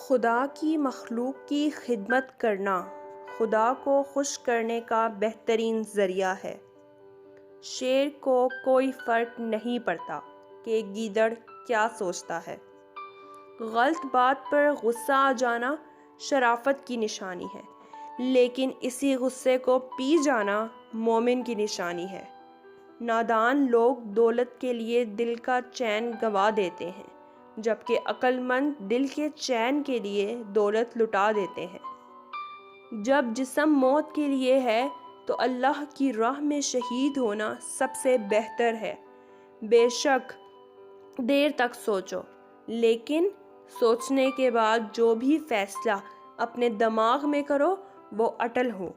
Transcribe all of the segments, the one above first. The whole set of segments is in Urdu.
خدا کی مخلوق کی خدمت کرنا خدا کو خوش کرنے کا بہترین ذریعہ ہے۔ شیر کو کوئی فرق نہیں پڑتا کہ گیدڑ کیا سوچتا ہے۔ غلط بات پر غصہ آ جانا شرافت کی نشانی ہے، لیکن اسی غصے کو پی جانا مومن کی نشانی ہے۔ نادان لوگ دولت کے لیے دل کا چین گنوا دیتے ہیں، جبکہ عقل مند دل کے چین کے لیے دولت لٹا دیتے ہیں۔ جب جسم موت کے لیے ہے تو اللہ کی راہ میں شہید ہونا سب سے بہتر ہے۔ بے شک دیر تک سوچو، لیکن سوچنے کے بعد جو بھی فیصلہ اپنے دماغ میں کرو وہ اٹل ہو۔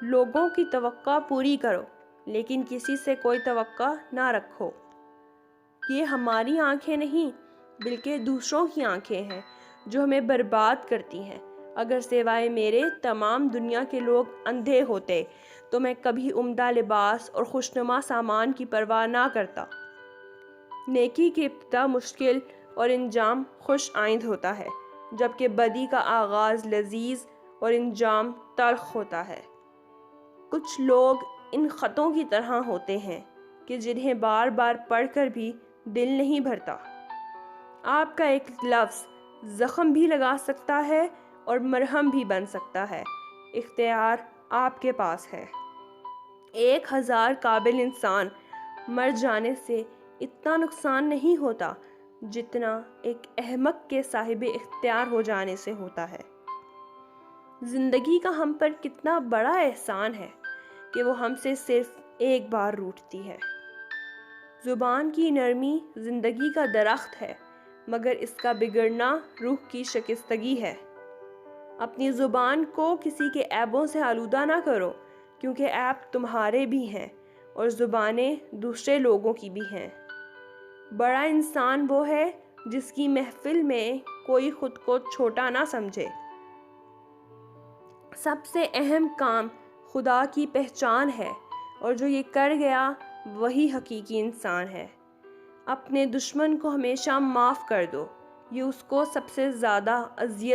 لوگوں کی توقع پوری کرو، لیکن کسی سے کوئی توقع نہ رکھو۔ یہ ہماری آنکھیں نہیں بلکہ دوسروں کی آنکھیں ہیں جو ہمیں برباد کرتی ہیں۔ اگر سوائے میرے تمام دنیا کے لوگ اندھے ہوتے تو میں کبھی عمدہ لباس اور خوشنما سامان کی پرواہ نہ کرتا۔ نیکی کی ابتدا مشکل اور انجام خوش آئند ہوتا ہے، جبکہ بدی کا آغاز لذیذ اور انجام تلخ ہوتا ہے۔ کچھ لوگ ان خطوں کی طرح ہوتے ہیں کہ جنہیں بار بار پڑھ کر بھی دل نہیں بھرتا۔ آپ کا ایک لفظ زخم بھی لگا سکتا ہے اور مرہم بھی بن سکتا ہے۔ اختیار آپ کے پاس ہے۔ 1000 قابل انسان مر جانے سے اتنا نقصان نہیں ہوتا جتنا ایک احمق کے صاحب اختیار ہو جانے سے ہوتا ہے۔ زندگی کا ہم پر کتنا بڑا احسان ہے کہ وہ ہم سے صرف ایک بار روٹتی ہے۔ زبان کی نرمی زندگی کا درخت ہے، مگر اس کا بگڑنا روح کی شکستگی ہے۔ اپنی زبان کو کسی کے عیبوں سے آلودہ نہ کرو، کیونکہ عیب تمہارے بھی ہیں اور زبانیں دوسرے لوگوں کی بھی ہیں۔ بڑا انسان وہ ہے جس کی محفل میں کوئی خود کو چھوٹا نہ سمجھے۔ سب سے اہم کام خدا کی پہچان ہے، اور جو یہ کر گیا وہی حقیقی انسان ہے۔ اپنے دشمن کو ہمیشہ معاف کر دو، یہ اس کو سب سے زیادہ اذیت